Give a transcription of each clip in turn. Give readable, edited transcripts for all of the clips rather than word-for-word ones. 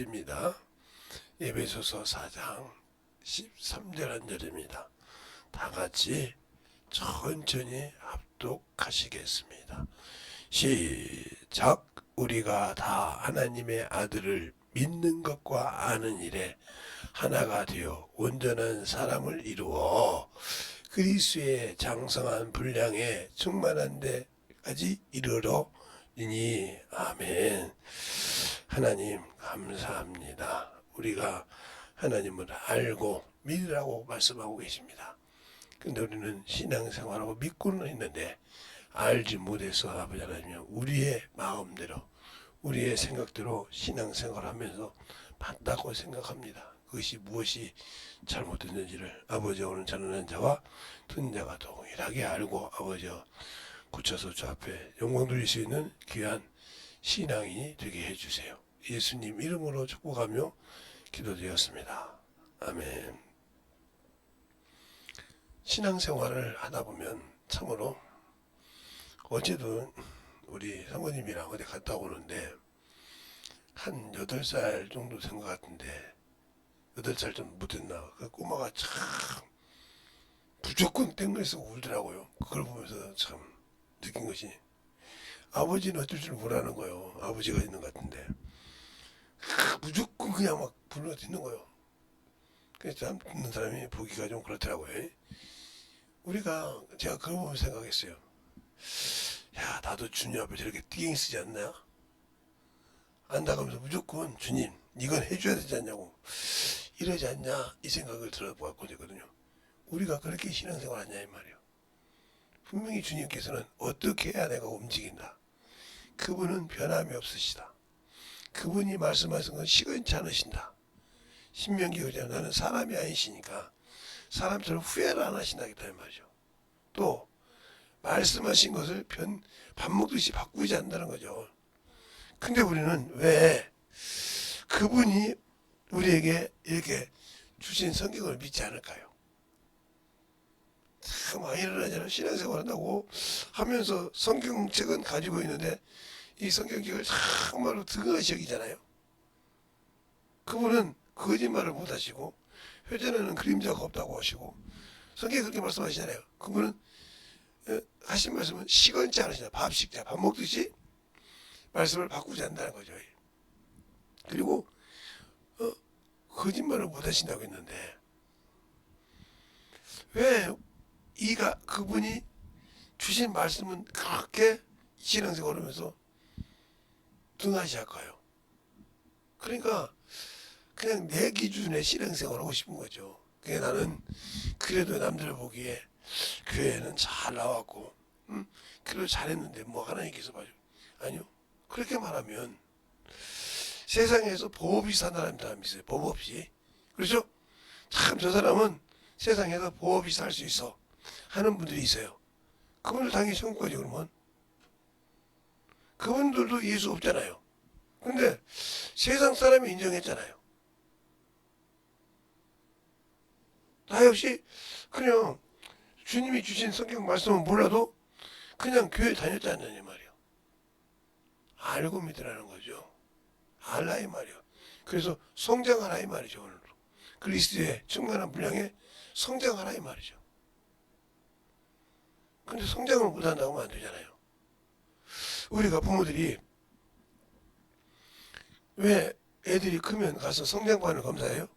절입니다. 에베소서 4장 13절 한 절입니다. 다 같이 천천히 합독하시겠습니다. 시작. 우리가 다 하나님의 아들을 믿는 것과 아는 일에 하나가 되어 온전한 사람을 이루어 그리스도의 장성한 분량에 충만한 데까지 이르러니. 아멘. 하나님 감사합니다. 우리가 하나님을 알고 믿으라고 말씀하고 계십니다. 근데 우리는 신앙생활하고 믿고는 있는데 알지 못해서 아버지 하나님 우리의 마음대로 우리의 생각대로 신앙생활하면서 맞다고 생각합니다. 그것이 무엇이 잘못됐는지를 아버지 오늘 자는 자와 듣는 자가 동일하게 알고 아버지 고쳐서 주 앞에 영광 돌릴 수 있는 귀한 신앙인이 되게 해주세요. 예수님 이름으로 축복하며 기도드렸습니다. 아멘. 신앙생활을 하다 보면 참으로 어제도 우리 사모님이랑 어디 갔다 오는데 한 8살 정도 된 것 같은데 8살 좀 못됐나 그 꼬마가 참 무조건 땡글에서 울더라고요. 그걸 보면서 참 느낀 것이 아버지는 어쩔 줄 모르는 거예요. 아버지가 있는 것 같은데 무조건 그냥 막 불러 듣는 거예요. 그래서 참 듣는 사람이 보기가 좀 그렇더라고요. 제가 그걸 보면서 생각했어요. 야, 나도 주님 앞에 저렇게 띠갱 쓰지 않나? 안다가면서 무조건 주님 이건 해줘야 되지 않냐고 이러지 않냐 이 생각을 들어봤거든요. 우리가 그렇게 신앙생활 하냐 이 말이에요. 분명히 주님께서는 어떻게 해야 내가 움직인다. 그분은 변함이 없으시다. 그분이 말씀하신 건 시건치 않으신다. 신명기 그냥 나는 사람이 아니시니까 사람처럼 후회를 안 하신다 이 말이죠. 또 말씀하신 것을 밥 먹듯이 바꾸지 않는다는 거죠. 근데 우리는 왜 그분이 우리에게 이렇게 주신 성경을 믿지 않을까요? 참 많이 일어나잖아요. 신앙생활 한다고 하면서 성경책은 가지고 있는데 이 성경책을 정말로 등한시 여기잖아요. 그분은 거짓말을 못 하시고 회전에는 그림자가 없다고 하시고 성경에 그렇게 말씀하시잖아요. 그분은 하신 말씀은 시건치 않으시다. 밥 먹듯이 말씀을 바꾸지 않는다는 거죠. 그리고 거짓말을 못 하신다고 했는데 왜 그분이 주신 말씀은 그렇게 신앙생활 하면서 등한시 할까요? 그러니까 그냥 내 기준에 신앙생활 하고 싶은 거죠. 그게 나는 그래도 남들 보기에 교회는 잘 나왔고 그래도 잘했는데 뭐 하나님께서 봐줘. 아니요. 그렇게 말하면 세상에서 법 없이 사는 사람이 있어요. 법 없이. 그렇죠? 참 저 사람은 세상에서 법 없이 살 수 있어 하는 분들이 있어요. 그분들 당연히 천국 가죠. 그러면 그분들도 예수 없잖아요. 근데 세상 사람이 인정했잖아요. 나 역시 그냥 주님이 주신 성경 말씀은 몰라도 그냥 교회 다녔잖아요 말이에요. 알고 믿으라는 거죠. 알라 이 말이에요. 그래서 성장하라 이 말이죠. 오늘도 그리스도의 충만한 분량에 성장하라 이 말이죠. 근데 성장을 못한다고 하면 안 되잖아요. 우리가 부모들이 왜 애들이 크면 가서 성장반을 검사해요?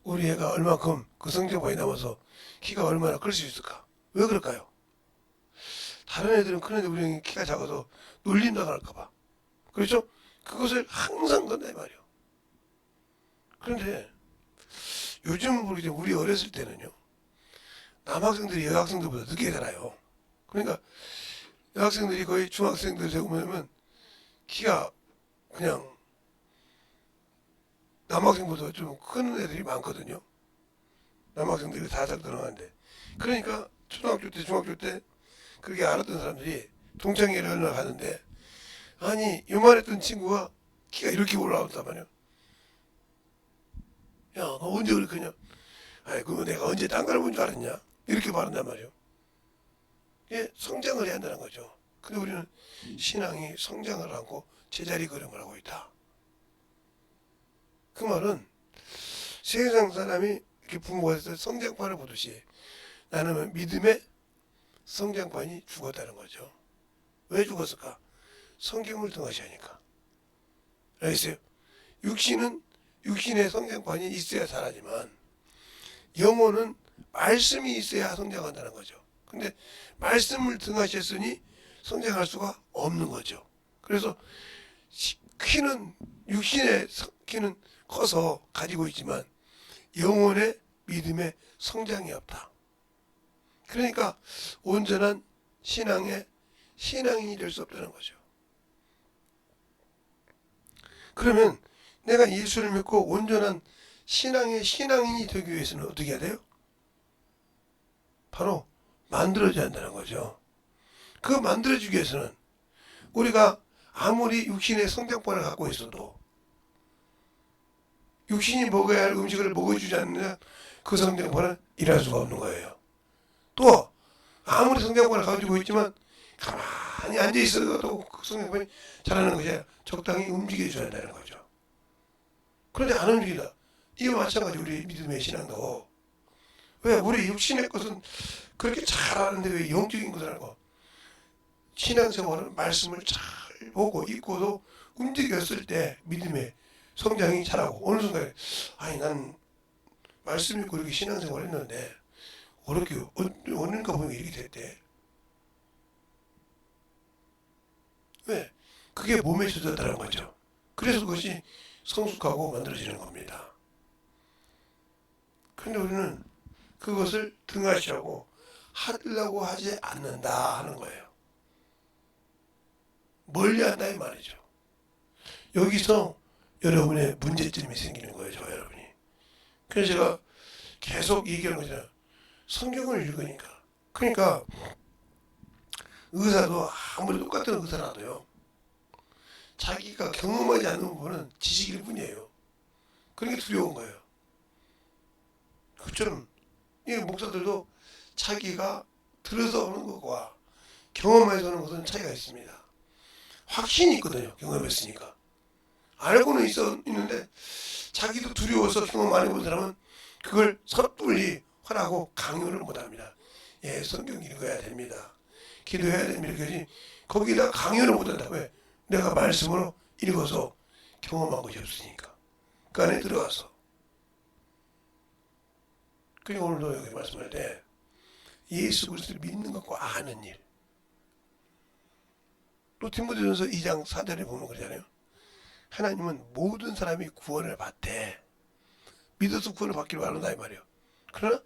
우리 애가 얼마큼 그 성장반이 남아서 키가 얼마나 클 수 있을까? 왜 그럴까요? 다른 애들은 크는데 우리 애는 키가 작아서 놀림 당할까봐. 그렇죠? 그것을 항상 건다 이 말이에요. 그런데 요즘은 모르겠지만 우리 어렸을 때는요. 남학생들이 여학생들보다 늦게 자라요. 그러니까 여학생들이 거의 중학생들 되고 보면 키가 그냥 남학생보다 좀 큰 애들이 많거든요. 남학생들이 다작 들어가는데. 그러니까 초등학교 때 중학교 때 그렇게 알았던 사람들이 동창회를 하러 가는데 아니 요만했던 친구가 키가 이렇게 올라왔단 말이야. 야 너 언제 그렇게 크냐? 아이 그거 내가 언제 딴 걸 본 줄 알았냐? 이렇게 말한단 말이에요. 예, 성장을 해야 한다는 거죠. 근데 우리는 신앙이 성장을 않고 제자리 걸음을 하고 있다. 그 말은 세상 사람이 이렇게 부모에서 성장판을 보듯이 나는 믿음의 성장판이 죽었다는 거죠. 왜 죽었을까? 성경을 등하시하니까. 알겠어요? 육신의 성장판이 있어야 자라지만 영혼은 말씀이 있어야 성장한다는 거죠. 근데 말씀을 등하셨으니 성장할 수가 없는 거죠. 그래서 육신의 키는 커서 가지고 있지만 영혼의 믿음의 성장이 없다. 그러니까 온전한 신앙인이 될 수 없다는 거죠. 그러면 내가 예수를 믿고 온전한 신앙인이 되기 위해서는 어떻게 해야 돼요? 바로 만들어져야 한다는 거죠. 그 만들어지기 위해서는 우리가 아무리 육신의 성장판을 갖고 있어도 육신이 먹어야 할 음식을 먹어주지 않느냐 그 성장판은 일할 수가 없는 거예요. 또 아무리 성장판을 가지고 있지만 가만히 앉아있어도 그 성장판이 자라는 것이 아니라 적당히 움직여줘야 한다는 거죠. 그런데 안 움직이다. 이와 마찬가지 우리 믿음의 신앙도 왜 우리 육신의 것은 그렇게 잘하는데 왜 영적인 것을 알고 신앙생활은 말씀을 잘 보고 읽고도 움직였을 때 믿음의 성장이 잘하고 어느 순간에 아니 난 말씀 읽고 이렇게 신앙생활 했는데 어렵게 어딘가 보면 이렇게 됐대. 왜? 그게 몸에 젖었다는 거죠. 그래서 그것이 성숙하고 만들어지는 겁니다. 그런데 우리는 그것을 등하시하고 하려고 하지 않는다 하는 거예요. 멀리한다 이 말이죠. 여기서 여러분의 문제점이 생기는 거예요. 저 여러분이. 그래서 제가 계속 얘기하는 거잖아요. 성경을 읽으니까. 그러니까 의사도 아무리 똑같은 의사라도요. 자기가 경험하지 않는 부분은 지식일 뿐이에요. 그러니까 두려운 거예요. 그처럼 이 목사들도 자기가 들어서 오는 것과 경험해서 오는 것은 차이가 있습니다. 확신이 있거든요. 경험했으니까. 알고는 있는데 자기도 두려워서 경험 안 해본 사람은 그걸 섣불리 하라고 강요를 못합니다. 예, 성경 읽어야 됩니다. 기도해야 됩니다. 그러지 거기다 강요를 못한다. 왜? 내가 말씀으로 읽어서 경험한 것이 없으니까. 그 안에 들어가서. 그리고 오늘도 여기 말씀할 때 예수 그리스도를 믿는 것과 아는 일. 또 디모데전서 2장 4절에 보면 그러잖아요. 하나님은 모든 사람이 구원을 받되 믿어서 구원을 받기를 원한다 이 말이에요. 그러나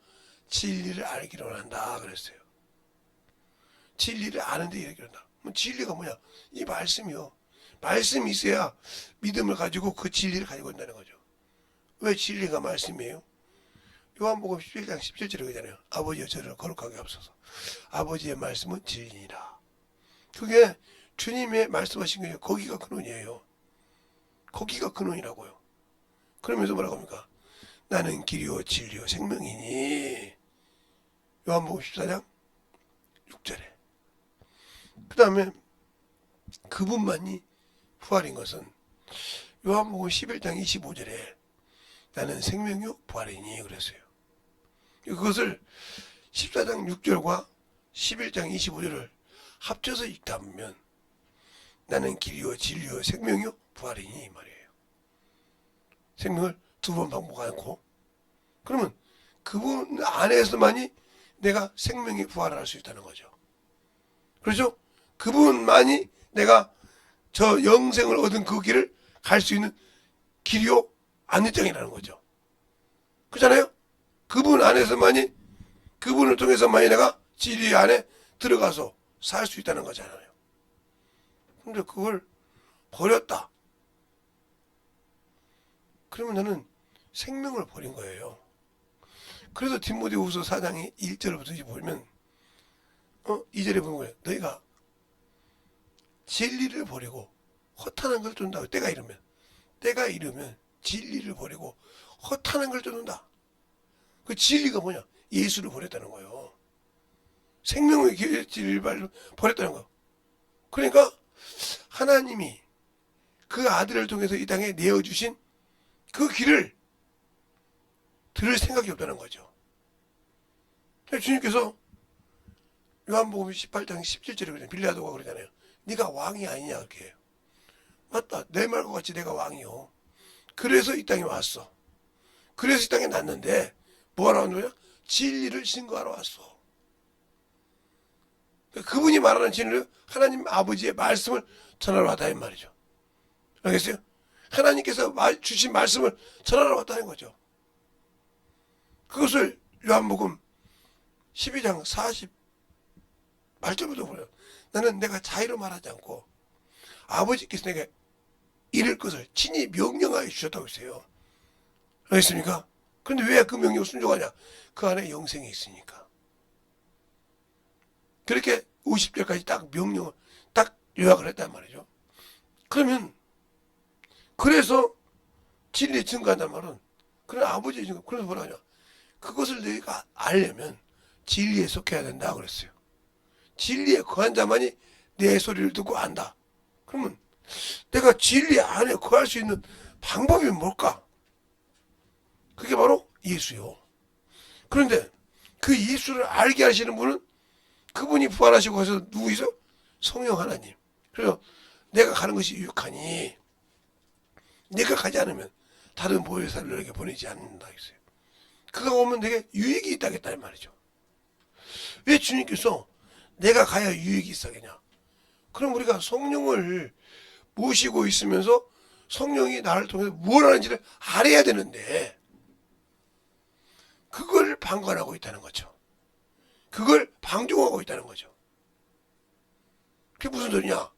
진리를 알기를 원한다 그랬어요. 진리를 아는데 이렇게 한다. 진리가 뭐냐? 이 말씀이요. 말씀이 있어야 믿음을 가지고 그 진리를 가지고 있다는 거죠. 왜 진리가 말씀이에요? 요한복음 11장 17절에 그러잖아요. 아버지여 저를 거룩하게 하옵소서. 아버지의 말씀은 진리니라. 그게 주님의 말씀하신 거예요. 거기가 근원이에요. 거기가 근원이라고요. 그러면서 뭐라고 합니까? 나는 길이요 진리요 생명이니. 요한복음 14장 6절에. 그 다음에 그분만이 부활인 것은 요한복음 11장 25절에 나는 생명이요 부활이니 그랬어요. 그것을 14장 6절과 11장 25절을 합쳐서 읽다 보면 나는 길이요 진리요 생명이요 부활이니 이 말이에요. 생명을 두 번 반복 않고 그러면 그분 안에서만이 내가 생명이 부활할 수 있다는 거죠. 그렇죠? 그분만이 내가 저 영생을 얻은 그 길을 갈 수 있는 길이요 안전장이라는 거죠. 그렇잖아요? 그분 안에서만이 그분을 통해서만이 내가 진리 안에 들어가서 살 수 있다는 거잖아요. 근데 그걸 버렸다. 그러면 나는 생명을 버린 거예요. 그래서 디모데후서 4장의 1절부터 보면 2절에 보는 거예요. 너희가 진리를 버리고 허탄한 걸 쫓는다. 때가 이르면 진리를 버리고 허탄한 걸 쫓는다. 그 진리가 뭐냐? 예수를 버렸다는 거예요. 생명의 진리를 버렸다는 거예요. 그러니까 하나님이 그 아들을 통해서 이 땅에 내어주신 그 길을 들을 생각이 없다는 거죠. 주님께서 요한복음 18장 17절에 그냥 빌라도가 그러잖아요. 네가 왕이 아니냐 그렇게 해요. 맞다. 내 말과 같이 내가 왕이요. 그래서 이 땅에 왔어. 그래서 이 땅에 났는데 뭐하러 왔는 거냐? 진리를 증거하러 왔어. 그분이 말하는 진리는 하나님 아버지의 말씀을 전하러 왔다 이 말이죠. 알겠어요? 하나님께서 주신 말씀을 전하러 왔다는 거죠. 그것을 요한복음 12장 48절부터 보래요. 나는 내가 자의로 말하지 않고 아버지께서 내게 이를 것을 친히 명령하여 주셨다고 했어요. 알겠습니까? 그런데 왜 그 명령을 순종하냐? 그 안에 영생이 있으니까. 그렇게 50절까지 딱 명령을 딱 요약을 했단 말이죠. 그러면 그래서 진리 증거한단 말은 그런 아버지의 증거. 그래서 뭐라 하냐? 그것을 너희가 알려면 진리에 속해야 된다 그랬어요. 진리에 거한 자만이 내 소리를 듣고 안다. 그러면 내가 진리 안에 거할 수 있는 방법이 뭘까? 그게 바로 예수요. 그런데 그 예수를 알게 하시는 분은 그분이 부활하시고 해서 누구이죠? 성령 하나님. 그래서 내가 가는 것이 유익하니 내가 가지 않으면 다른 보혜사를 너에게 보내지 않는다 했어요. 그가 오면 내게 유익이 있다겠다 이 말이죠. 왜 주님께서 내가 가야 유익이 있다겠냐? 그럼 우리가 성령을 모시고 있으면서 성령이 나를 통해서 뭘 하는지를 알아야 되는데 그걸 방관하고 있다는 거죠. 그걸 방종하고 있다는 거죠. 그게 무슨 소리냐?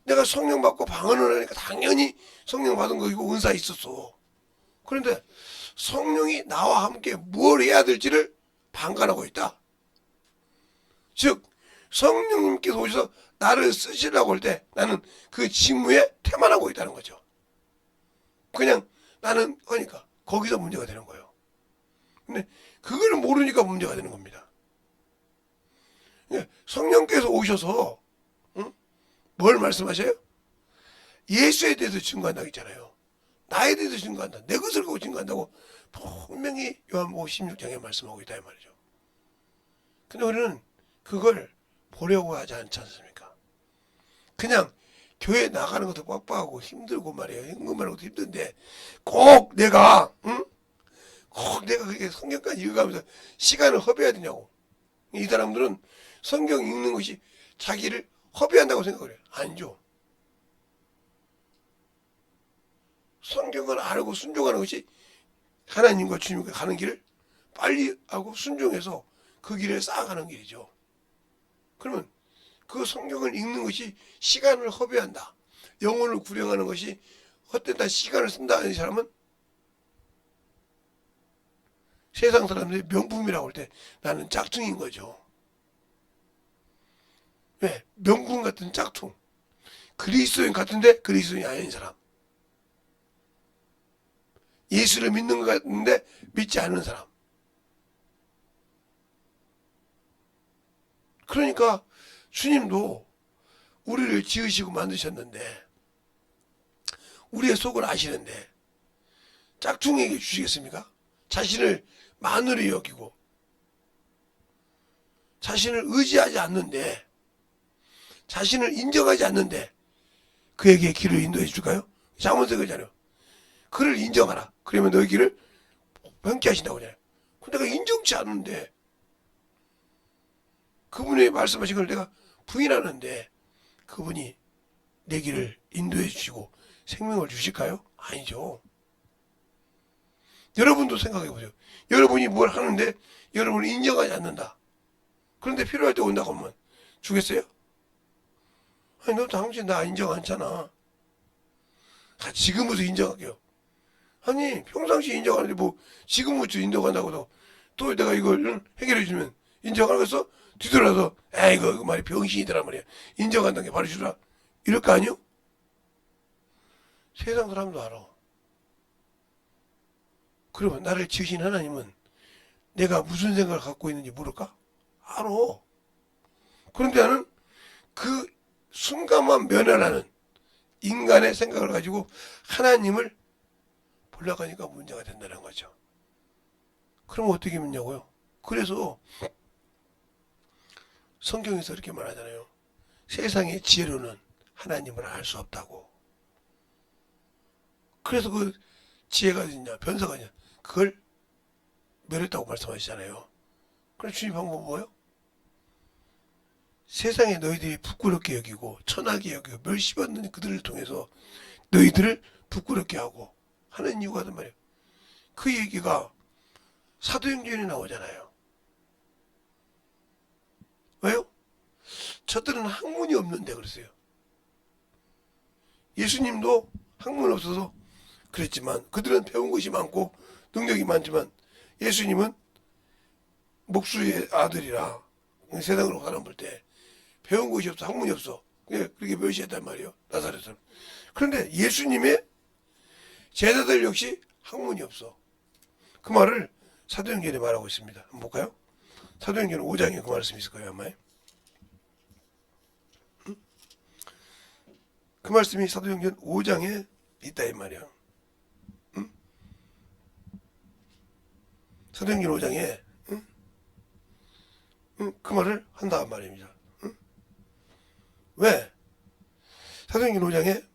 내가 성령 받고 방언을 하니까 당연히 성령 받은 거이고 은사 있었어. 그런데 성령이 나와 함께 뭘 해야 될지를 방관하고 있다. 즉 성령님께서 오셔서 나를 쓰시려고 할 때 나는 그 직무에 태만하고 있다는 거죠. 그냥 나는 하니까 거기서 문제가 되는 거예요. 근데 그걸 모르니까 문제가 되는 겁니다. 성령께서 오셔서 뭘 말씀하셔요? 예수에 대해서 증거한다고 했잖아요. 나에 대해서 증거한다. 내 것을 갖고 증거한다고 분명히 요한복음 16장에 말씀하고 있다 이 말이죠. 근데 우리는 그걸 보려고 하지 않지 않습니까? 그냥 교회 나가는 것도 빡빡하고 힘들고 말이에요. 현금하는 것도 힘든데 꼭 내가 그게 성경까지 읽어가면서 시간을 허비해야 되냐고. 이 사람들은 성경 읽는 것이 자기를 허비한다고 생각을 해요. 아니죠. 성경을 알고 순종하는 것이 하나님과 주님과 가는 길을 빨리 하고 순종해서 그 길에 쌓아가는 길이죠. 그러면 그 성경을 읽는 것이 시간을 허비한다. 영혼을 구령하는 것이 헛되다 시간을 쓴다 하는 사람은 세상 사람들이 명품이라고 할 때 나는 짝퉁인 거죠. 왜? 명품 같은 짝퉁. 그리스도인 같은데 그리스도인이 아닌 사람. 예수를 믿는 것 같은데 믿지 않는 사람. 그러니까 주님도 우리를 지으시고 만드셨는데 우리의 속을 아시는데 짝퉁에게 주시겠습니까? 자신을 만으로 여기고 자신을 의지하지 않는데 자신을 인정하지 않는데 그에게 길을 인도해 줄까요? 잠언서 그러잖아요. 그를 인정하라. 그러면 너의 길을 편케 하신다고 하잖아요. 근데 내가 인정치 않는데 그분이 말씀하신 걸 내가 부인하는데 그분이 내 길을 인도해 주시고 생명을 주실까요? 아니죠. 여러분도 생각해 보세요. 여러분이 뭘 하는데 여러분을 인정하지 않는다. 그런데 필요할 때 온다고 하면 주겠어요? 아니 너 당신 나 인정 않잖아. 지금부터 인정할게요. 아니 평상시에 인정하는데 뭐 지금부터 인정한다고 또 내가 이걸 해결해 주면 인정하겠어? 뒤돌아서 이거 말이 병신이더란 말이야. 인정한다는 게 바로 주라. 이럴 거 아니요? 세상 사람도 알아. 그러면 나를 지으신 하나님은 내가 무슨 생각을 갖고 있는지 모를까? 알아. 그런데 나는 그 순간만 면하라는 인간의 생각을 가지고 하나님을 보려고 하니까 문제가 된다는 거죠. 그럼 어떻게 믿냐고요? 그래서 성경에서 이렇게 말하잖아요. 세상의 지혜로는 하나님을 알 수 없다고. 그래서 그 지혜가 있냐, 변사가 있냐, 그걸 멸했다고 말씀하시잖아요. 그럼 주님 방법은 뭐예요? 세상에 너희들이 부끄럽게 여기고 천하게 여기고 멸시받는 그들을 통해서 너희들을 부끄럽게 하고 하는 이유가 단 말이에요. 그 얘기가 사도행전에 나오잖아요. 왜요? 저들은 학문이 없는데 그랬어요. 예수님도 학문 없어서 그랬지만 그들은 배운 것이 많고 능력이 많지만 예수님은 목수의 아들이라 세상으로 가는 볼 때 배운 것이 없어, 학문이 없어. 그렇게 멸시했단 말이에요. 나사렛은. 그런데 예수님의 제자들 역시 학문이 없어. 그 말을 사도행전에 말하고 있습니다. 한번 볼까요? 사도행전 5장에 그 말씀이 있을 거예요, 아마. 그 말씀이 사도행전 5장에 있다 이 말이야. 사도행전 5장에 그 말을 한다 말입니다. 왜? 사도행전 5장에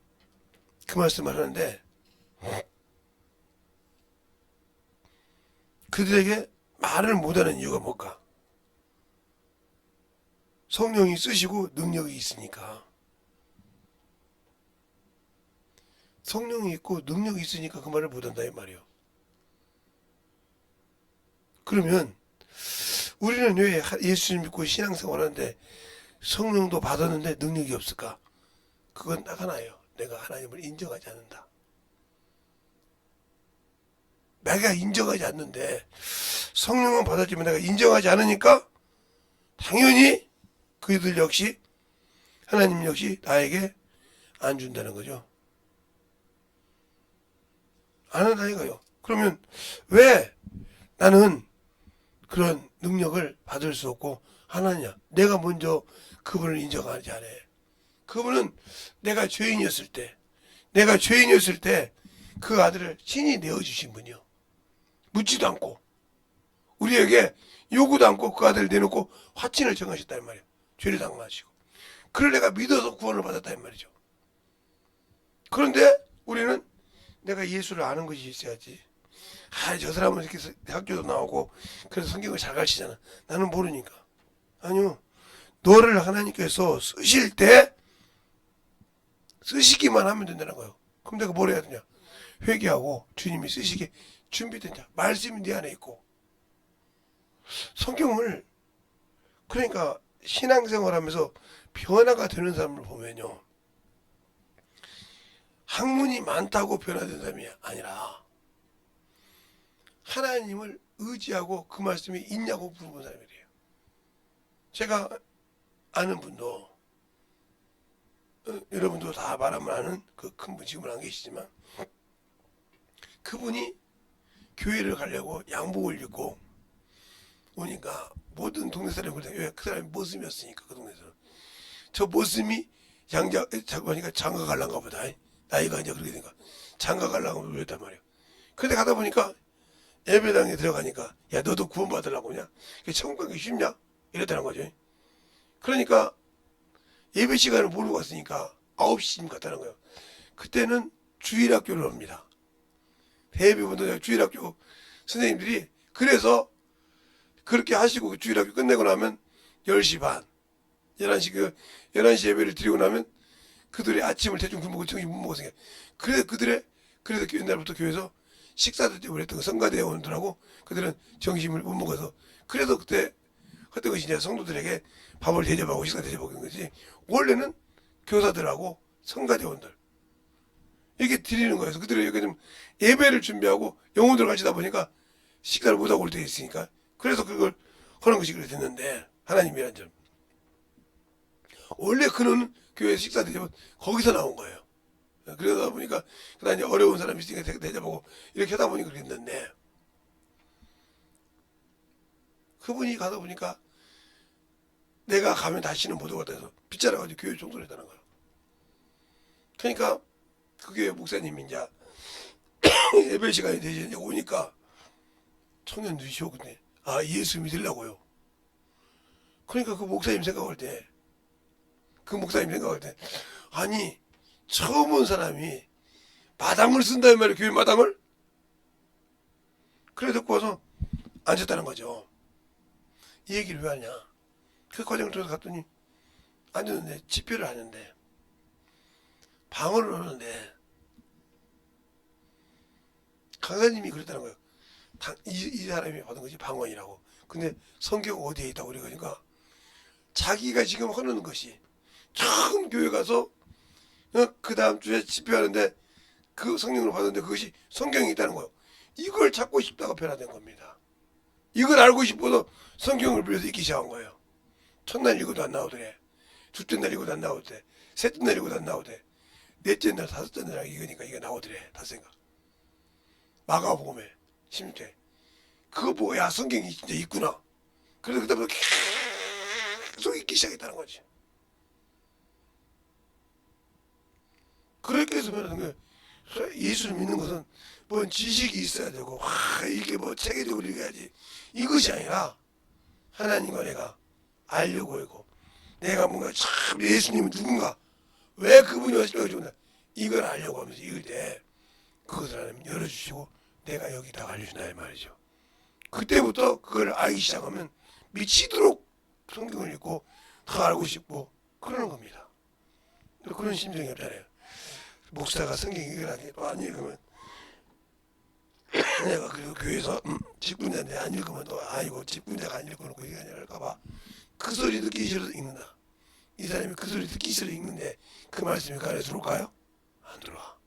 그 말씀을 하는데 그들에게 말을 못하는 이유가 뭘까? 성령이 쓰시고 능력이 있으니까. 성령이 있고 능력이 있으니까 그 말을 못한다 이 말이에요. 그러면 우리는 왜 예수님 믿고 신앙생활 하는데 성령도 받았는데 능력이 없을까? 그건 딱 하나예요. 내가 하나님을 인정하지 않는다. 내가 인정하지 않는데 성령은 받았지만 내가 인정하지 않으니까 당연히 그들 역시 하나님 역시 나에게 안 준다는 거죠. 안 한다 이거요. 그러면 왜 나는 그런 능력을 받을 수 없고 하나냐? 내가 먼저 그분을 인정하지 않아. 그분은 내가 죄인이었을 때 그 아들을 친히 내어주신 분이요. 묻지도 않고 우리에게 요구도 않고 그 아들을 내놓고 화친을 정하셨다는 말이에요. 죄를 당하시고. 그걸 내가 믿어서 구원을 받았다는 말이죠. 그런데 우리는 내가 예수를 아는 것이 있어야지. 저 사람은 이렇게 학교도 나오고 그래서 성경을 잘 가르치잖아. 나는 모르니까. 아니요. 너를 하나님께서 쓰실 때 쓰시기만 하면 된다는 거예요. 그럼 내가 뭘 해야 되냐? 회개하고 주님이 쓰시게 준비된 자. 말씀이 네 안에 있고. 성경을 그러니까 신앙생활하면서 변화가 되는 사람을 보면요. 학문이 많다고 변화된 사람이 아니라 하나님을 의지하고 그 말씀이 있냐고 물어본 사람이래요. 제가 아는 분도 여러분도 다 말하면 아는 그 큰 분 지금은 안 계시지만 그분이 교회를 가려고 양복을 입고 오니까 모든 동네 사람이 그래. 그 사람이 모습이었으니까 그 동네에서는 저 모습이 보니까 장가 갈란가 보다. 나이가 이제 그렇게 되니까 장가 갈라고 그랬단 말이에요. 근데 가다 보니까 예배당에 들어가니까 야 너도 구원 받으려고 그냐? 천국 가기 쉽냐? 이랬다는 거죠. 그러니까 예배 시간을 모르고 갔으니까 9시쯤 갔다는 거예요. 그때는 주일학교를 옵니다. 대부분도 주일학교 선생님들이 그래서 그렇게 하시고 주일학교 끝내고 나면 10시 반 11시 예배를 드리고 나면 그들의 아침을 대충 굶고 정신 못 먹었으니까 그래서 옛날부터 교회에서 식사도 때문에 했던 성가대원들하고 그들은 정신을 못 먹어서 그래서 그때 것이 이제 성도들에게 밥을 대접하고 식사 대접하고 그런 거지. 원래는 교사들하고 성가대원들 이렇게 드리는 거예요. 그들이 여기 좀 예배를 준비하고 영혼들 가시다 보니까 식사를 못하고 올 때 있으니까 그래서 그걸 하는 것이 그래 됐는데 하나님이란 점 원래 그는 교회 식사 대접은 거기서 나온 거예요. 그러다 보니까 그다음 이제 어려운 사람이 있으니까 대접하고 이렇게 하다 보니까 그랬는데 그분이 가다 보니까 내가 가면 다시는 못 오겠다 해서 빗자라가지고 교회 청소를 했다는 거예요. 그러니까 그게 목사님이 이제 예배 시간이 되지 이제 오니까 청년들이 오거든요. 아, 예수 믿으려고요. 그러니까 그 목사님 생각할 때, 아니 처음 온 사람이 마당을 쓴다는 말이에요. 교회 마당을. 그래 듣고 와서 앉았다는 거죠. 이 얘기를 왜 하냐. 그 과정을 들어갔더니 앉았는데 집회를 하는데 방언을 하는데 강사님이 그랬다는 거예요. 이 사람이 받은 것이 방언이라고. 근데 성경 어디에 있다고 그러니까 자기가 지금 하는 것이 처음 교회 가서 그 다음 주에 집회하는데 그 성령을 받았는데 그것이 성경에 있다는 거예요. 이걸 찾고 싶다가 변화된 겁니다. 이걸 알고 싶어서 성경을 빌려서 읽기 시작한 거예요. 첫날 읽어도 안 나오더래. 둘째 날 읽어도 안 나오더래. 셋째 날 읽어도 안 나오더래. 넷째 날, 다섯째 날 읽으니까 이게 나오더래. 다생각. 마가복음에 16절. 그거 보고 야 성경이 진짜 있구나. 그래서 그다음부터 계속 읽기 시작했다는 거지. 그렇게 해서 변하는 거예요. 예수를 믿는 것은 뭔 지식이 있어야 되고 이게 뭐 체계적으로 읽어야지 이것이 아니라 하나님과 내가 알려고 하고 내가 뭔가 참 예수님은 누군가 왜 그분이 어찌되고 좋나 이걸 알려고 하면서 읽을 때 그것을 하나님 열어주시고 내가 여기다 알려준다 이 말이죠. 그때부터 그걸 알기 시작하면 미치도록 성경을 읽고 더 알고 싶고 그러는 겁니다. 그런 심정이 없잖아요. 목사가 성경 읽으라니 또 안 읽으면 내가 그리고 교회에서 직분자인데 안 읽으면 또 아이고 직분자가 안 읽어놓고 이게 아니랄까봐 그 소리 듣기 싫어서 읽는다. 이 사람이 그 소리 듣기 싫어 읽는데 그 말씀이 그 안에 들어올까요? 안 들어와.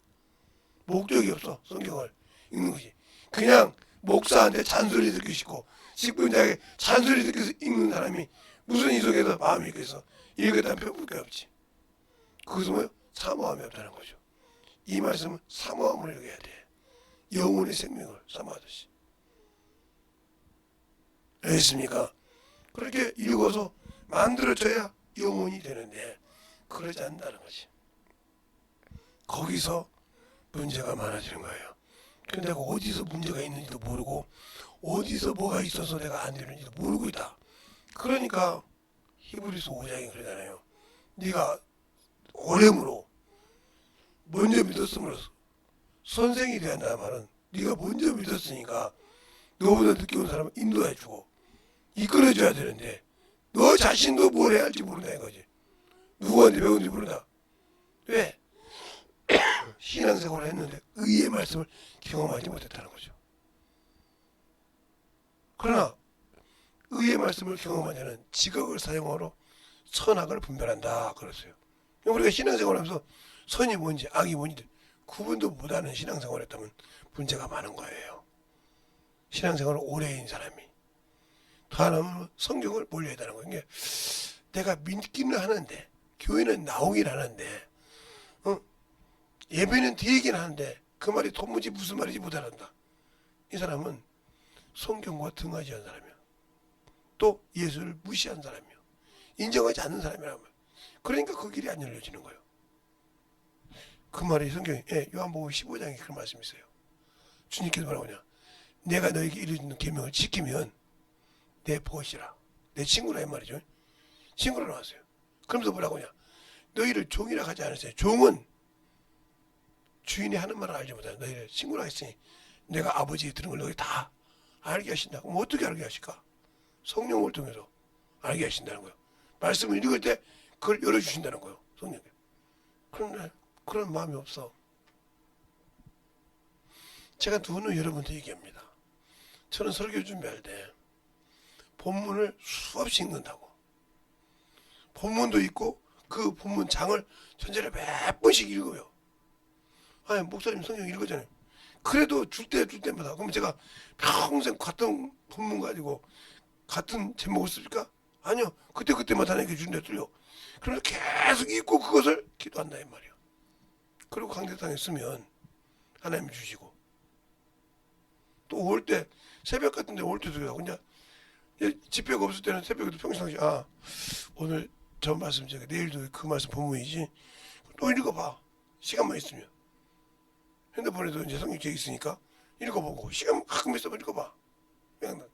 목적이 없어. 성경을 읽는 것이 그냥 목사한테 잔소리 듣기 싫고 직분자에게 잔소리 듣기 읽는 사람이 무슨 이 속에서 마음이 있겠어. 읽었다는 표현밖에 없지. 그것은 뭐요? 사모함이 없다는 거죠. 이 말씀은 사모함을 읽어야 돼. 영혼의 생명을 사모하듯이. 알겠습니까? 그렇게 읽어서 만들어져야 영혼이 되는데 그러지 않는다는 거지. 거기서 문제가 많아지는 거예요. 근데 내가 어디서 문제가 있는지도 모르고 어디서 뭐가 있어서 내가 안 되는지도 모르고 있다. 그러니까 히브리서 5장이 그러잖아요. 네가 오래므로 먼저 믿었음으로써 선생이 돼야 한다는 말은 네가 먼저 믿었으니까 너보다 늦게 온 사람을 인도해주고 이끌어줘야 되는데 너 자신도 뭘 해야 할지 모른다 이거지. 누구한테 배운지 모른다. 왜? 신앙생활을 했는데 의의 말씀을 경험하지 못했다는 거죠. 그러나 의의 말씀을 경험한 자는 지각을 사용하러 선악을 분별한다 그랬어요. 우리가 신앙생활을 하면서 선이 뭔지 악이 뭔지 구분도 못하는 신앙생활을 했다면 문제가 많은 거예요. 신앙생활을 오래 한 사람이 더 하나는 성경을 몰려야 되는 거예요. 그러니까 내가 믿기는 하는데 교회는 나오긴 하는데 예배는 드리긴 하는데 그 말이 도무지 무슨 말인지 못 알아듣는다. 이 사람은 성경과 등하지 않은 사람이야. 또 예수를 무시한 사람이야. 인정하지 않는 사람이란 말이야. 그러니까 그 길이 안 열려지는 거예요. 그 말이 성경에 요한복음 15장에 그런 말씀이 있어요. 주님께서 뭐라고 하냐. 내가 너에게 이루어주는 계명을 지키면 내 보시라. 내 친구라 이 말이죠. 친구라 나왔어요. 그러면서 뭐라고 하냐. 너희를 종이라 하지 않았어요. 종은 주인이 하는 말을 알지 못하는 너희를 친구라 했으니 내가 아버지의 들은 걸 너희 다 알게 하신다. 그럼 어떻게 알게 하실까? 성령을 통해서 알게 하신다는 거예요. 말씀을 읽을 때 그걸 열어주신다는 거예요. 성령이. 그런데 그런 마음이 없어. 제가 누누 여러분한테 얘기합니다. 저는 설교 준비할 때 본문을 수없이 읽는다고. 본문도 있고 그 본문 장을 전체를 몇 번씩 읽어요. 아니 목사님 성경 읽었잖아요. 그래도 줄 때마다 그럼 제가 평생 같은 본문 가지고 같은 제목을 쓸까? 아니요. 그때마다 하나님께 주는데 틀려. 그래서 계속 읽고 그것을 기도한다 이 말이에요. 그리고 강대상에 쓰면 하나님이 주시고 또 올 때 새벽 같은 데 올 때도 그러고 그냥 집회가 없을 때는 새벽에도 평상시 오늘 저 말씀 제가 내일도 그 말씀 본문이지 또 읽어봐. 시간만 있으면. 핸드폰에도 이제 성경책 있으니까 읽어보고 시간 가끔 있으면 읽어봐. 그냥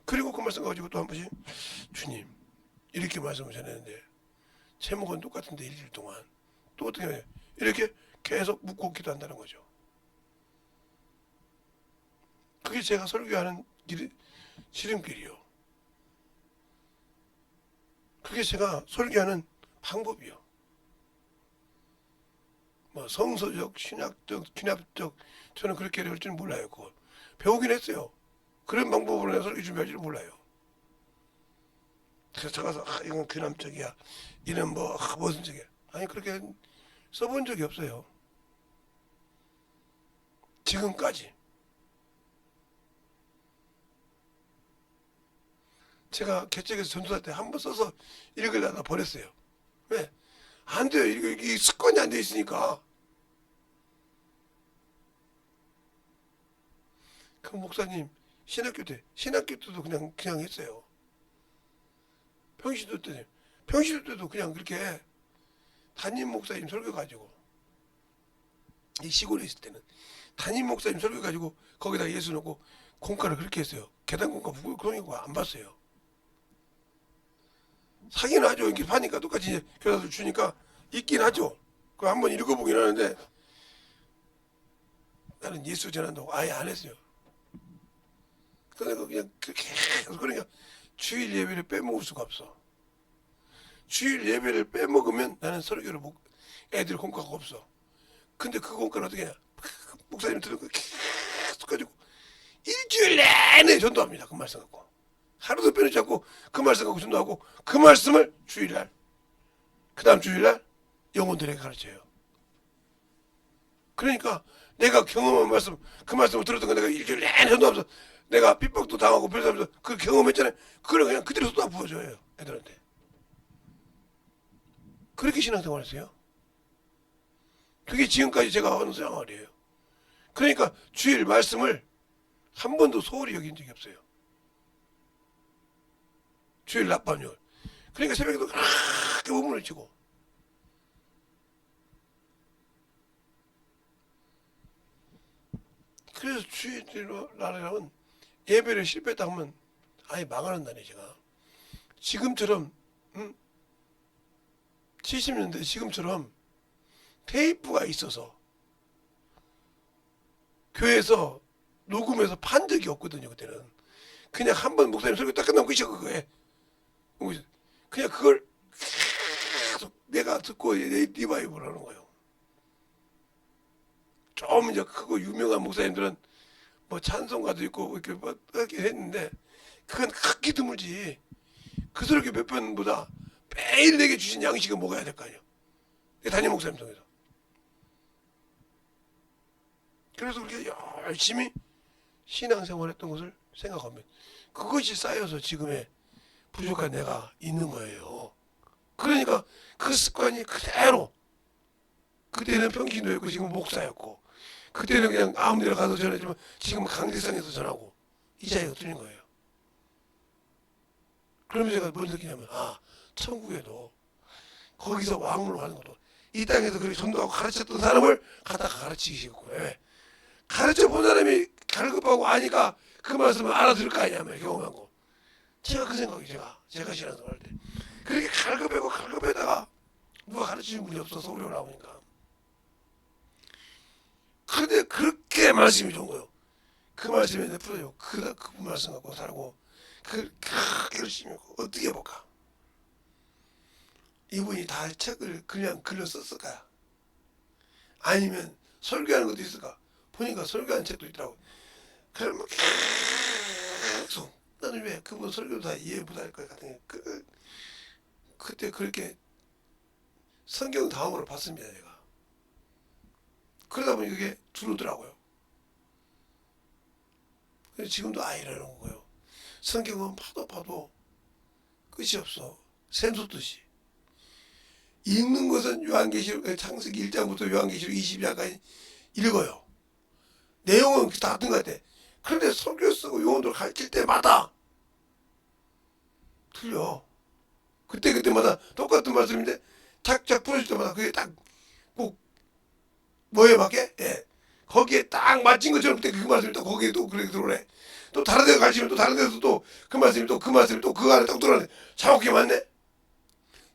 그리고 그 말씀 가지고 또 한 번씩 주님 이렇게 말씀을 전했는데 제목은 똑같은데 일주일 동안 또 어떻게 해야 이렇게 계속 묻고 기도한다는 거죠. 그게 제가 설교하는 지름길이요. 그게 제가 설교하는 방법이요. 뭐 성서적, 신학적, 신학적 저는 그렇게 할 줄은 몰라요. 그거 배우긴 했어요. 그런 방법으로 내가 설교 준비할 줄은 몰라요. 그래서 저가서 이건 귀남적이야. 이는 뭐 무슨 적이야. 아니 그렇게 써본 적이 없어요. 지금까지. 제가 개척에서 전도할 때 한 번 써서 읽으려다 버렸어요. 왜? 안 돼요. 이게 습관이 안 돼 있으니까. 그 목사님 신학교 때도 그냥 했어요. 평시도 때도 그냥 그렇게 담임 목사님 설교 가지고 이 시골에 있을 때는 담임 목사님 설교 가지고 거기다 예수 넣고 공과를 그렇게 했어요. 계단 공과 그런 거 안 봤어요. 사기는 하죠. 이렇게 파니까 똑같이 이제 교사들 주니까 있긴 하죠. 그거 한번 읽어보긴 하는데 나는 예수 전한다고 아예 안 했어요. 그러니까 그냥 그러니까 주일 예배를 빼먹을 수가 없어. 주일 예배를 빼먹으면 나는 설교를 못 애들 공과가 없어. 근데 그 공과는 어떻게 하냐? 목사님 들은 거 계속 가지고 일주일 내내 전도합니다. 그 말씀 갖고 하루도 빼놓지 않고 그 말씀 갖고 전도하고 그 말씀을 주일날 그 다음 주일날 영혼들에게 가르쳐요. 그러니까 내가 경험한 말씀 그 말씀을 들었던 거 내가 일주일 내내 전도하면서 내가 핍박도 당하고 별사면서 그 경험했잖아요. 그걸 그냥 그대로 쏟아 부어줘요 애들한테. 그렇게 신앙생활 했어요. 그게 지금까지 제가 하는 생활이에요. 그러니까 주일 말씀을 한 번도 소홀히 여긴 적이 없어요. 주일 낮밤열. 그러니까 새벽에도 그렇게 우물을 치고. 그래서 주일날이라면 예배를 실패했다 하면 아예 망하는 날이에요 제가. 지금처럼 70년대 지금처럼 테이프가 있어서 교회에서 녹음해서 판 적이 없거든요. 그때는 그냥 한 번 목사님 설교 딱 끝나면 끝이야 그거에. 그냥 그걸 계속 내가 듣고 리바이벌 하는 거예요. 좀 이제 크고 유명한 목사님들은 뭐 찬송가도 있고 이렇게 뭐 이렇게 했는데 그건 극히 드물지. 그 설교 몇 편보다 매일 내게 주신 양식은 먹어야 될 거 아니에요. 내 담임 목사님 통해서. 그래서 그렇게 열심히 신앙생활 했던 것을 생각하면 그것이 쌓여서 지금의 부족한 내가 있는 거예요. 그러니까 그 습관이 그대로 그때는 평신도였고 지금 목사였고 그때는 그냥 아무 데나 가서 전하지만 지금 강대상에서 전하고 이 차이가 틀린 거예요. 그러면서 제가 뭘 느끼냐면 천국에도 거기서 왕으로 가는 것도 이 땅에서 그렇게 전도하고 가르쳤던 사람을 갖다가 가르치기 싫고 왜? 가르쳐 본 사람이 갈급하고 아니까 그 말씀을 알아들을 거 아니야 경험한 거. 제가 그 생각이 제가 신앙생활 할 때 그렇게 갈급해다가 누가 가르치는 분이 없어서 서울에 올라오니까 근데 그렇게 말씀이 좋은 거예요. 그 말씀에 내 풀어요. 그 말씀 갖고 살고 열심히 하고 어떻게 해볼까. 이분이 다 책을 그냥 글로 썼을까요? 아니면 설교하는 것도 있을까? 보니까 설교하는 책도 있더라고. 그러면 계속 나는 왜 그분 설교도 다 이해 못할 것 같은 그때 그렇게 성경 다음으로 봤습니다 제가. 그러다 보니 그게 들어오더라고요. 그래서 지금도 이러는 거고요. 성경은 봐도 끝이 없어. 샘솟듯이. 읽는 것은 요한계시록 창세기 1장부터 요한계시록 22장까지 읽어요. 내용은 다 같은 것 같아. 그런데 설교 쓰고 용어들 가르칠 때마다 틀려. 그때마다 똑같은 말씀인데 착착 풀어줄 때마다 그게 딱 꼭 뭐에 맞게? 예. 거기에 딱 맞힌 것처럼 그 말씀이 또 거기에 또 그렇게 들어오네. 또 다른 데 가시면 또 다른 데서 또 그 말씀이 또 그 말씀이 또 그 안에 딱 들어오네. 정확히 맞네?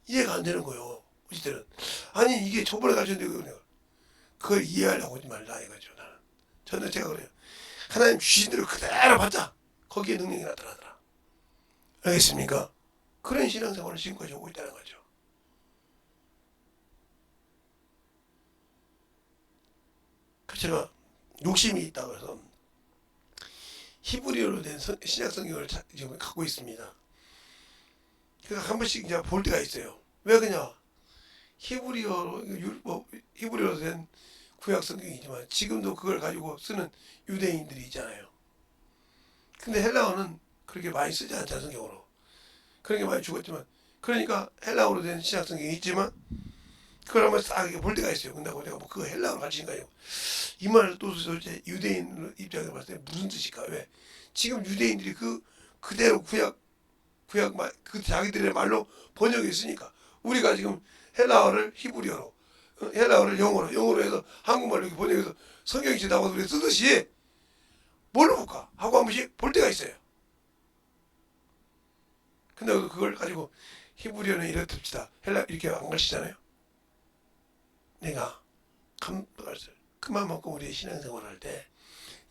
이해가 안 되는 거예요. 우리 때는. 아니 이게 저번에 가르쳤는데 그걸 이해하려고 하지 말라 이거죠. 저는 제가 그래요. 하나님 주신 대로 그대로 받자. 거기에 능력이 나타나더라. 알겠습니까? 그런 신앙생활을 지금까지 하고 있다는 거죠. 그래서 제가 욕심이 있다고 해서 히브리어로 된 신약 성경을 지금 갖고 있습니다. 그러니까 한 번씩 이제 볼 때가 있어요. 왜 그러냐? 히브리어로 된 구약 성경이지만 지금도 그걸 가지고 쓰는 유대인들이 있잖아요. 근데 헬라어는 그렇게 많이 쓰지 않잖아요. 성경으로. 그런 게 많이 죽었지만 그러니까 헬라어로 된 신약 성경이 있지만 그걸 한번 싹 볼 때가 있어요. 근데 내가 뭐 그거 헬라어로 가르치니까요. 이 말을 또 도대체 유대인 입장에서 봤을 때 무슨 뜻일까? 왜? 지금 유대인들이 그대로 구약 그 자기들의 말로 번역했으니까 우리가 지금 헬라어를 히브리어로 헬라어를 영어로 해서 한국말로 이렇게 번역해서 성경이 지나고 우리 쓰듯이 뭘로 볼까? 하고 한 번씩 볼 때가 있어요. 근데 그걸 가지고 히브리어는 이렇게 듭시다. 헬라 이렇게 안 가르치잖아요. 내가 그만큼 우리의 신앙생활 할 때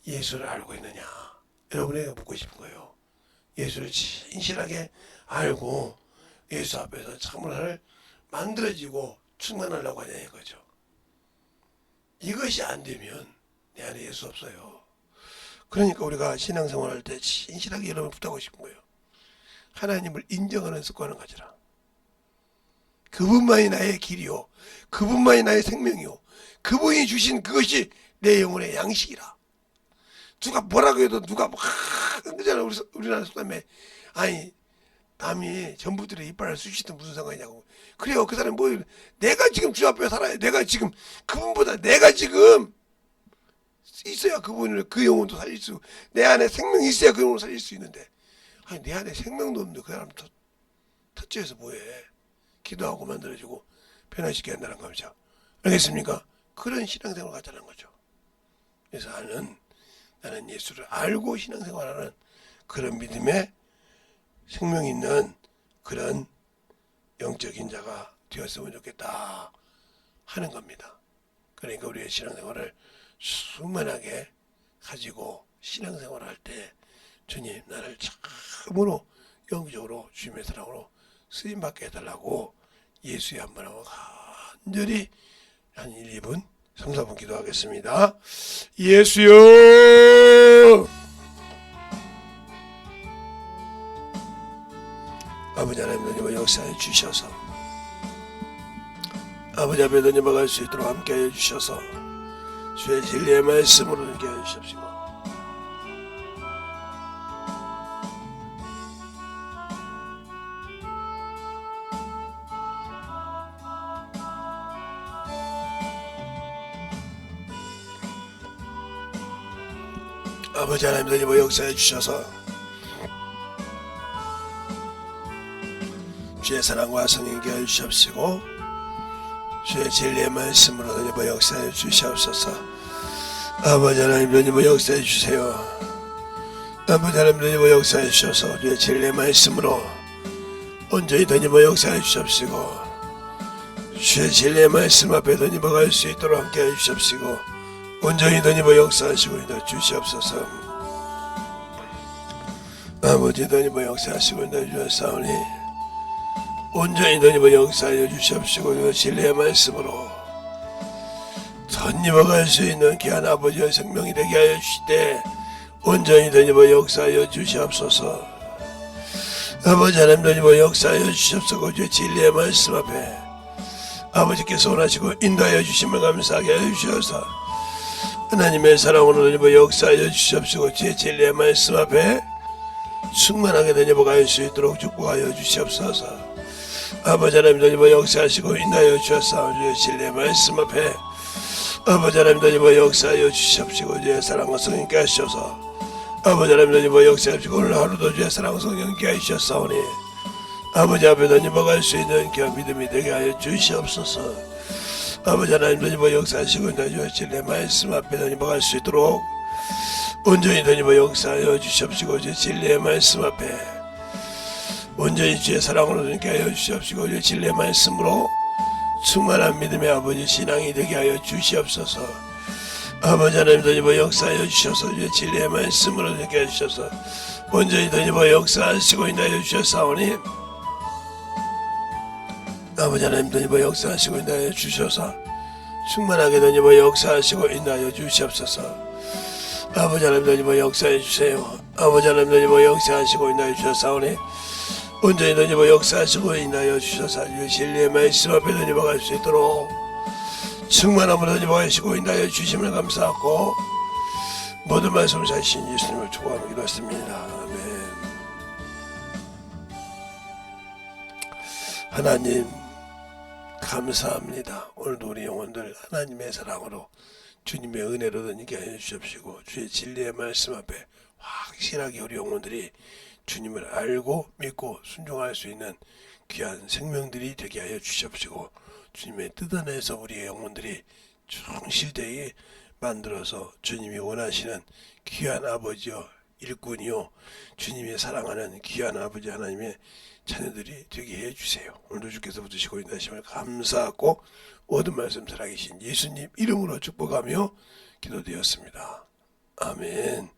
예수를 알고 있느냐 여러분에게 묻고 싶은 거예요. 예수를 진실하게 알고 예수 앞에서 참으로 만들어지고 충만하려고 하냐 이거죠. 이것이 안 되면 내 안에 예수 없어요. 그러니까 우리가 신앙생활 할 때 진실하게 여러분 부탁하고 싶은 거예요. 하나님을 인정하는 습관을 가지라. 그분만이 나의 길이요 그분만이 나의 생명이요 그분이 주신 그것이 내 영혼의 양식이라. 누가 뭐라고 해도 누가 막 그잖아. 우리나라 속담에 아니 남이 전부들의 이빨을 쑤시든 무슨 상관이냐고. 그래요. 그 사람이 뭐 내가 지금 주 앞에 살아요. 내가 지금 그분보다 내가 지금 있어야 그분을 그 영혼도 살릴 수 내 안에 생명이 있어야 그 영혼을 살릴 수 있는데 아니 내 안에 생명도 없는데 그 사람 터치해서 뭐해. 기도하고 만들어주고 변화시켜야 한다는 거죠. 알겠습니까? 그런 신앙생활을 갖자는 거죠. 그래서 나는 예수를 알고 신앙생활하는 그런 믿음에 생명 있는 그런 영적인 자가 되었으면 좋겠다 하는 겁니다. 그러니까 우리의 신앙생활을 충만하게 가지고 신앙생활을 할 때 주님 나를 참으로 영적으로 주님의 사랑으로 쓰임받게 해달라고 예수의 한 번하고 간절히 한 1, 2분 3, 4분 기도하겠습니다. 예수여 아버지 하나님 역사해 주셔서 아버지 앞에 던져박을 수 있도록 함께해 주셔서 주의 진리의 말씀으로 함께 해 주십시오. 아버지 하나님 역사해 주셔서 주의 사랑과 성령께 해 주시옵시고 주의 진리의 말씀으로 역사해 주시옵소서. 아버지 하나님 역사해 주세요. 아버지 하나님 역사해 주셔서 주의 진리의 말씀으로 온전히 역사해 주시옵시고 주의 진리의 말씀 앞에 갈 수 있도록 함께 해 주시옵시고 온전히 역사하시고 주시옵소서. 아버지 역사하시고 주셨사오니 온전히 역사하여 주시옵시고 진리의 말씀으로 갈 수 있는 귀한 아버지의 생명이 되게 하여 주시되 온전히 역사하여 주시옵소서. 아버지 하나님 역사하여 주시옵소서. 주의 진리의 말씀 앞에 아버지께서 원하시고 인도하여 주시면 감사하게 하여 주셔서 하나님의 사랑으로 역사하여 주시옵시고 주의 진리의 말씀 앞에 충만하게 갈 수 있도록 축복하여 주시옵소서. 아버지 하나님 역사하시고 인도하여 주셔서 주의 진리의 말씀 앞에 아버지 하나님 역사하여 주시옵시고 주의 사랑과 성령께 하셔서 아버지 하나님 역사하시고 오늘 하루도 주의 사랑과 성령께 하셨사오니 아버지 앞에 갈 수 있는 귀한 믿음이 되게 하여 주시옵소서. 아버지 하나님 더니버 역사하시고 있나요? 진리의 말씀 앞에 더니버 갈 수 있도록 온전히 더니버 역사하여 주시옵시고 제 진리의 말씀 앞에 온전히 주의 사랑으로 더니게 하여 주시옵시고 제 진리의 말씀으로 충만한 믿음의 아버지 신앙이 되게 하여 주시옵소서. 아버지 하나님 더니버 역사하여 주셔서 제 진리의 말씀으로 되게 하여 주셔서 온전히 더니버 역사하시고 있나요? 주셨사오니 아버지 하나님 더니버 역사하시고 있나요? 주셔서 충만하게 더니버 역사하시고 있나요? 주시옵소서. 아버지 하나님 더니버 역사해 주세요. 아버지 하나님 더니버 역사하시고 있나요? 주셨사오니 온전히 더니버 역사하시고 있나요? 주셔서 진리의 말씀 앞에 더니버 갈 수 있도록 충만함으로 더니버 가시고 있나요? 주심을 감사하고 모든 말씀을 자신 예수님을 축복하며 기도했습니다. 아멘. 하나님 감사합니다. 오늘도 우리 영혼들 하나님의 사랑으로 주님의 은혜로 더니게 하여 주십시고 주의 진리의 말씀 앞에 확실하게 우리 영혼들이 주님을 알고 믿고 순종할 수 있는 귀한 생명들이 되게 하여 주십시고 주님의 뜻 안에서 우리의 영혼들이 충실되게 만들어서 주님이 원하시는 귀한 아버지요 일꾼이요 주님이 사랑하는 귀한 아버지 하나님의 자녀들이 되게 해주세요. 오늘도 주께서 붙으시고 인도하심을 감사하고 모든 말씀 살아계신 예수님 이름으로 축복하며 기도드렸습니다. 아멘.